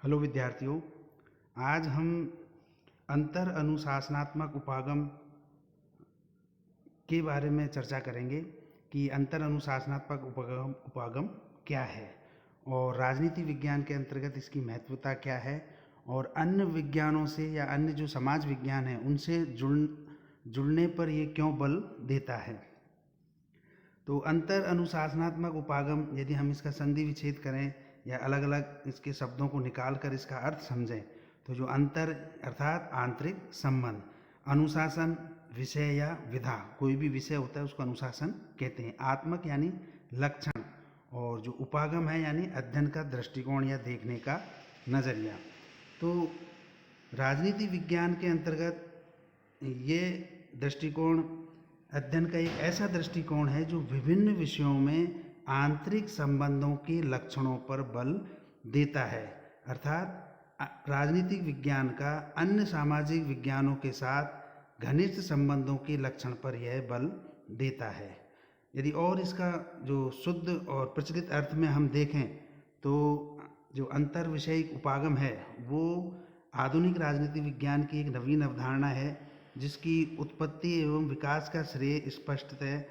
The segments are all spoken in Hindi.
हेलो विद्यार्थियों। आज हम अंतर अनुशासनात्मक उपागम के बारे में चर्चा करेंगे कि अंतर अनुशासनात्मक उपागम क्या है और राजनीति विज्ञान के अंतर्गत इसकी महत्वता क्या है और अन्य विज्ञानों से या अन्य जो समाज विज्ञान है उनसे जुड़ने पर ये क्यों बल देता है। तो अंतर अनुशासनात्मक उपागम यदि हम इसका संधि विच्छेद करें या अलग अलग इसके शब्दों को निकाल कर इसका अर्थ समझें तो जो अंतर अर्थात आंतरिक संबंध, अनुशासन विषय या विधा, कोई भी विषय होता है उसको अनुशासन कहते हैं। आत्मक यानी लक्षण और जो उपागम है यानी अध्ययन का दृष्टिकोण या देखने का नज़रिया। तो राजनीति विज्ञान के अंतर्गत ये दृष्टिकोण अध्ययन का एक ऐसा दृष्टिकोण है जो विभिन्न विषयों में आंतरिक संबंधों के लक्षणों पर बल देता है। अर्थात राजनीतिक विज्ञान का अन्य सामाजिक विज्ञानों के साथ घनिष्ठ संबंधों के लक्षण पर यह बल देता है। यदि और इसका जो शुद्ध और प्रचलित अर्थ में हम देखें तो जो अंतर विषयिक उपागम है वो आधुनिक राजनीति विज्ञान की एक नवीन अवधारणा है जिसकी उत्पत्ति एवं विकास का श्रेय स्पष्टतः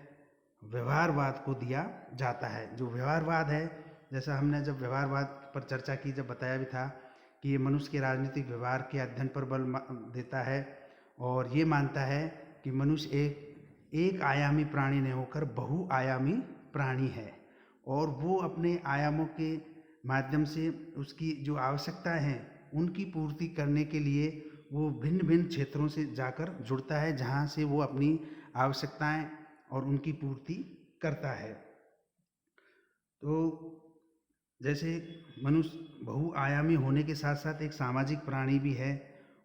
व्यवहारवाद को दिया जाता है। जो व्यवहारवाद है, जैसा हमने जब व्यवहारवाद पर चर्चा की जब बताया भी था कि ये मनुष्य के राजनीतिक व्यवहार के अध्ययन पर बल देता है और ये मानता है कि मनुष्य एक आयामी प्राणी नहीं होकर बहुआयामी प्राणी है और वो अपने आयामों के माध्यम से उसकी जो आवश्यकताएं हैं उनकी पूर्ति करने के लिए वो भिन्न भिन्न क्षेत्रों से जाकर जुड़ता है जहाँ से वो अपनी आवश्यकताएं और उनकी पूर्ति करता है। तो जैसे मनुष्य बहुआयामी होने के साथ साथ एक सामाजिक प्राणी भी है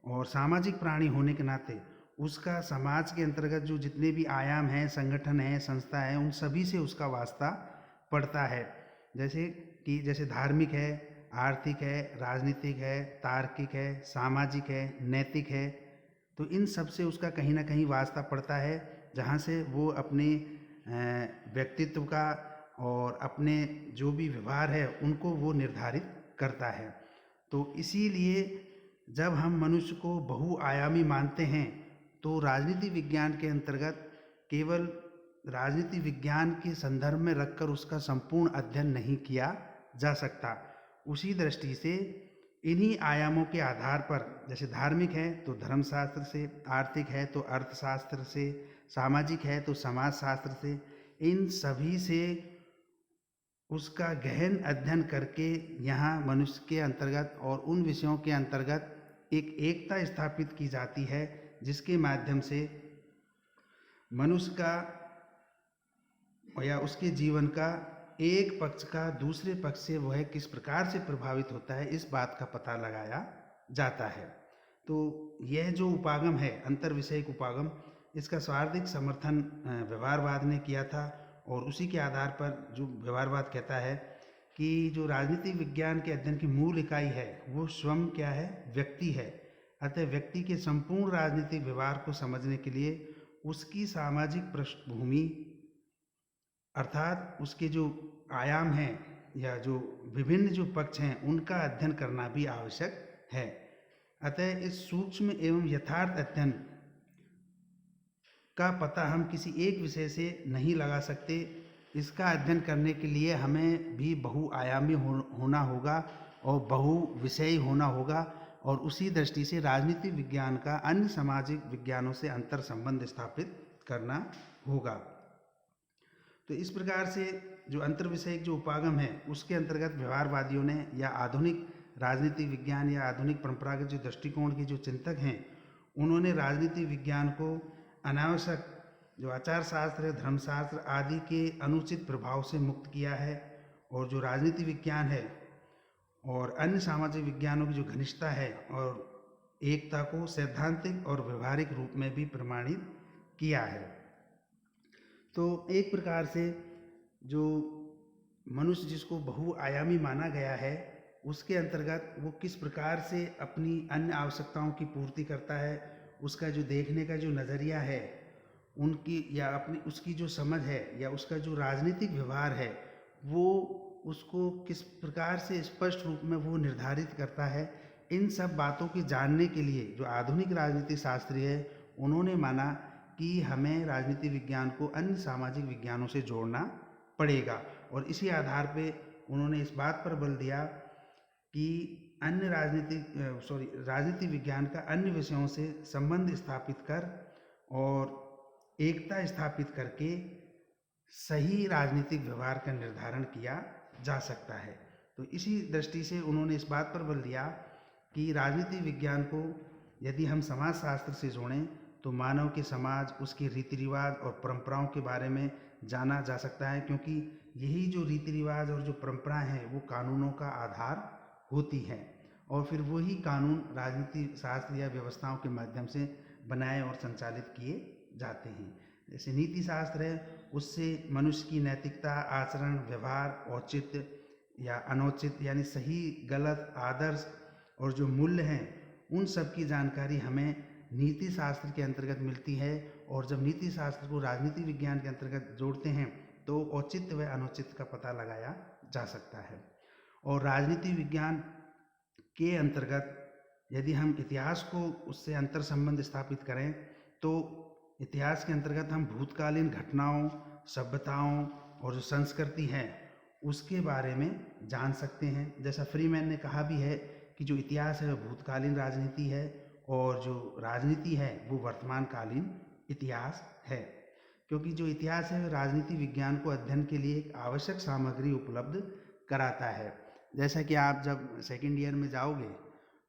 और सामाजिक प्राणी होने के नाते उसका समाज के अंतर्गत जो जितने भी आयाम हैं, संगठन हैं, संस्था है, उन सभी से उसका वास्ता पड़ता है। जैसे धार्मिक है, आर्थिक है, राजनीतिक है, तार्किक है, सामाजिक है, नैतिक है, तो इन सब से उसका कहीं ना कहीं वास्ता पड़ता है जहाँ से वो अपने व्यक्तित्व का और अपने जो भी व्यवहार है उनको वो निर्धारित करता है। तो इसीलिए जब हम मनुष्य को बहुआयामी मानते हैं तो राजनीति विज्ञान के अंतर्गत केवल राजनीति विज्ञान के संदर्भ में रखकर उसका संपूर्ण अध्ययन नहीं किया जा सकता। उसी दृष्टि से इन्हीं आयामों के आधार पर, जैसे धार्मिक है तो धर्मशास्त्र से, आर्थिक है तो अर्थशास्त्र से, सामाजिक है तो समाजशास्त्र से, इन सभी से उसका गहन अध्ययन करके यहाँ मनुष्य के अंतर्गत और उन विषयों के अंतर्गत एक एकता स्थापित की जाती है जिसके माध्यम से मनुष्य का या उसके जीवन का एक पक्ष का दूसरे पक्ष से वह किस प्रकार से प्रभावित होता है इस बात का पता लगाया जाता है। तो यह जो उपागम है अंतर विषयिक उपागम, इसका स्वार्थिक समर्थन व्यवहारवाद ने किया था और उसी के आधार पर जो व्यवहारवाद कहता है कि जो राजनीतिक विज्ञान के अध्ययन की मूल इकाई है वो स्वयं क्या है, व्यक्ति है। अतः व्यक्ति के संपूर्ण राजनीतिक व्यवहार को समझने के लिए उसकी सामाजिक पृष्ठभूमि अर्थात उसके जो आयाम हैं या जो विभिन्न जो पक्ष हैं उनका अध्ययन करना भी आवश्यक है। अतः इस सूक्ष्म एवं यथार्थ अध्ययन का पता हम किसी एक विषय से नहीं लगा सकते। इसका अध्ययन करने के लिए हमें भी बहुआयामी होना होगा और बहुविषयी होना होगा और उसी दृष्टि से राजनीतिक विज्ञान का अन्य सामाजिक विज्ञानों से अंतर संबंध स्थापित करना होगा। तो इस प्रकार से जो अंतर विषयिक जो उपागम है उसके अंतर्गत व्यवहारवादियों ने या आधुनिक राजनीतिक विज्ञान या आधुनिक परंपरागत जो दृष्टिकोण के जो चिंतक हैं उन्होंने राजनीति विज्ञान को अनावश्यक जो आचार शास्त्र, धर्मशास्त्र आदि के अनुचित प्रभाव से मुक्त किया है और जो राजनीति विज्ञान है और अन्य सामाजिक विज्ञानों की जो घनिष्ठता है और एकता को सैद्धांतिक और व्यवहारिक रूप में भी प्रमाणित किया है। तो एक प्रकार से जो मनुष्य जिसको बहुआयामी माना गया है उसके अंतर्गत वो किस प्रकार से अपनी अन्य आवश्यकताओं की पूर्ति करता है, उसका जो देखने का जो नज़रिया है उनकी या अपनी उसकी जो समझ है या उसका जो राजनीतिक व्यवहार है वो उसको किस प्रकार से स्पष्ट रूप में वो निर्धारित करता है, इन सब बातों की जानने के लिए जो आधुनिक राजनीति शास्त्री है उन्होंने माना कि हमें राजनीति विज्ञान को अन्य सामाजिक विज्ञानों से जोड़ना पड़ेगा। और इसी आधार पे उन्होंने इस बात पर बल दिया कि अन्य राजनीति विज्ञान का अन्य विषयों से संबंध स्थापित कर और एकता स्थापित करके सही राजनीतिक व्यवहार का निर्धारण किया जा सकता है। तो इसी दृष्टि से उन्होंने इस बात पर बल दिया कि राजनीति विज्ञान को यदि हम समाजशास्त्र से जोड़ें तो मानव के समाज, उसके रीति रिवाज और परंपराओं के बारे में जाना जा सकता है, क्योंकि यही जो रीति रिवाज और जो परंपराएं हैं वो कानूनों का आधार होती हैं और फिर वही कानून राजनीति शास्त्र या व्यवस्थाओं के माध्यम से बनाए और संचालित किए जाते हैं। जैसे नीति शास्त्र है, उससे मनुष्य की नैतिकता, आचरण, व्यवहार, औचित्य या अनौचित्य यानी सही गलत, आदर्श और जो मूल्य हैं उन सब की जानकारी हमें नीति शास्त्र के अंतर्गत मिलती है। और जब नीति शास्त्र को राजनीति विज्ञान के अंतर्गत जोड़ते हैं तो औचित्य व अनुचित्य का पता लगाया जा सकता है। और राजनीति विज्ञान के अंतर्गत यदि हम इतिहास को उससे अंतर संबंध स्थापित करें तो इतिहास के अंतर्गत हम भूतकालीन घटनाओं, सभ्यताओं और जो संस्कृति है उसके बारे में जान सकते हैं। जैसा फ्रीमैन ने कहा भी है कि जो इतिहास है वह भूतकालीन राजनीति है और जो राजनीति है वो वर्तमानकालीन इतिहास है, क्योंकि जो इतिहास है राजनीति विज्ञान को अध्ययन के लिए एक आवश्यक सामग्री उपलब्ध कराता है। जैसा कि आप जब सेकेंड ईयर में जाओगे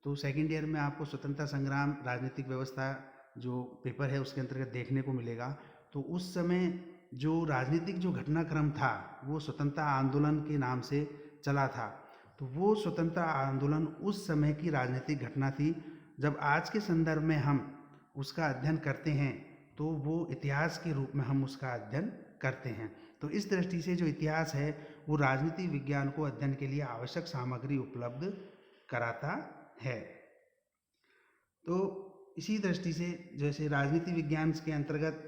तो सेकेंड ईयर में आपको स्वतंत्रता संग्राम, राजनीतिक व्यवस्था जो पेपर है उसके अंतर्गत देखने को मिलेगा। तो उस समय जो राजनीतिक जो घटनाक्रम था वो स्वतंत्रता आंदोलन के नाम से चला था। तो वो स्वतंत्रता आंदोलन उस समय की राजनीतिक घटना थी। जब आज के संदर्भ में हम उसका अध्ययन करते हैं तो वो इतिहास के रूप में हम उसका अध्ययन करते हैं। तो इस दृष्टि से जो इतिहास है वो राजनीति विज्ञान को अध्ययन के लिए आवश्यक सामग्री उपलब्ध कराता है। तो इसी दृष्टि से जैसे राजनीति विज्ञान के अंतर्गत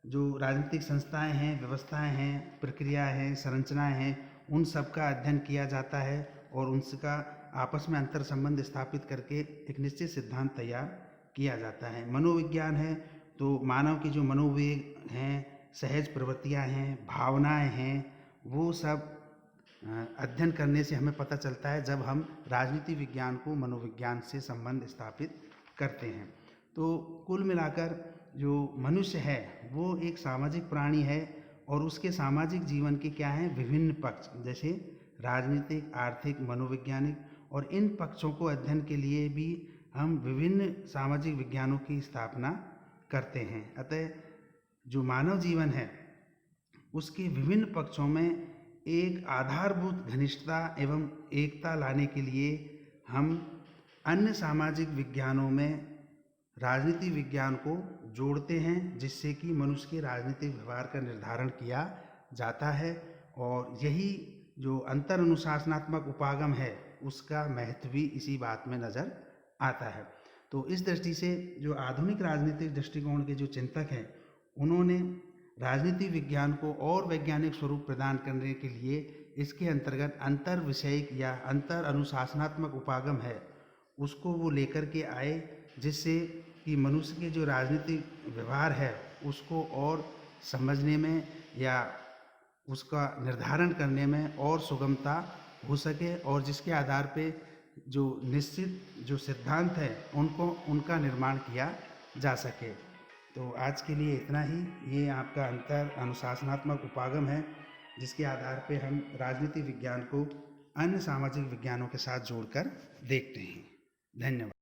जो राजनीतिक संस्थाएं हैं, व्यवस्थाएं हैं, प्रक्रियाएं हैं, संरचनाएं हैं, उन सब का अध्ययन किया जाता है और उनका आपस में अंतर संबंध स्थापित करके एक निश्चित सिद्धांत तैयार किया जाता है। मनोविज्ञान है तो मानव के जो मनोवेग हैं, सहज प्रवृत्तियां हैं, भावनाएं हैं, वो सब अध्ययन करने से हमें पता चलता है जब हम राजनीति विज्ञान को मनोविज्ञान से संबंध स्थापित करते हैं। तो कुल मिलाकर जो मनुष्य है वो एक सामाजिक प्राणी है और उसके सामाजिक जीवन के क्या हैं विभिन्न पक्ष, जैसे राजनीतिक, आर्थिक, मनोवैज्ञानिक, और इन पक्षों को अध्ययन के लिए भी हम विभिन्न सामाजिक विज्ञानों की स्थापना करते हैं। अतः जो मानव जीवन है उसके विभिन्न पक्षों में एक आधारभूत घनिष्ठता एवं एकता लाने के लिए हम अन्य सामाजिक विज्ञानों में राजनीति विज्ञान को जोड़ते हैं, जिससे कि मनुष्य के राजनीतिक व्यवहार का निर्धारण किया जाता है। और यही जो अंतर अनुशासनात्मक उपागम है उसका महत्व भी इसी बात में नज़र आता है। तो इस दृष्टि से जो आधुनिक राजनीतिक दृष्टिकोण के जो चिंतक हैं उन्होंने राजनीति विज्ञान को और वैज्ञानिक स्वरूप प्रदान करने के लिए इसके अंतर्गत अंतर विषयिक या अंतर अनुशासनात्मक उपागम है उसको वो लेकर के आए, जिससे कि मनुष्य के जो राजनीतिक व्यवहार है उसको और समझने में या उसका निर्धारण करने में और सुगमता हो सके और जिसके आधार पे जो निश्चित जो सिद्धांत है उनका निर्माण किया जा सके। तो आज के लिए इतना ही। ये आपका अंतर अनुशासनात्मक उपागम है जिसके आधार पे हम राजनीति विज्ञान को अन्य सामाजिक विज्ञानों के साथ जोड़कर देखते हैं। धन्यवाद।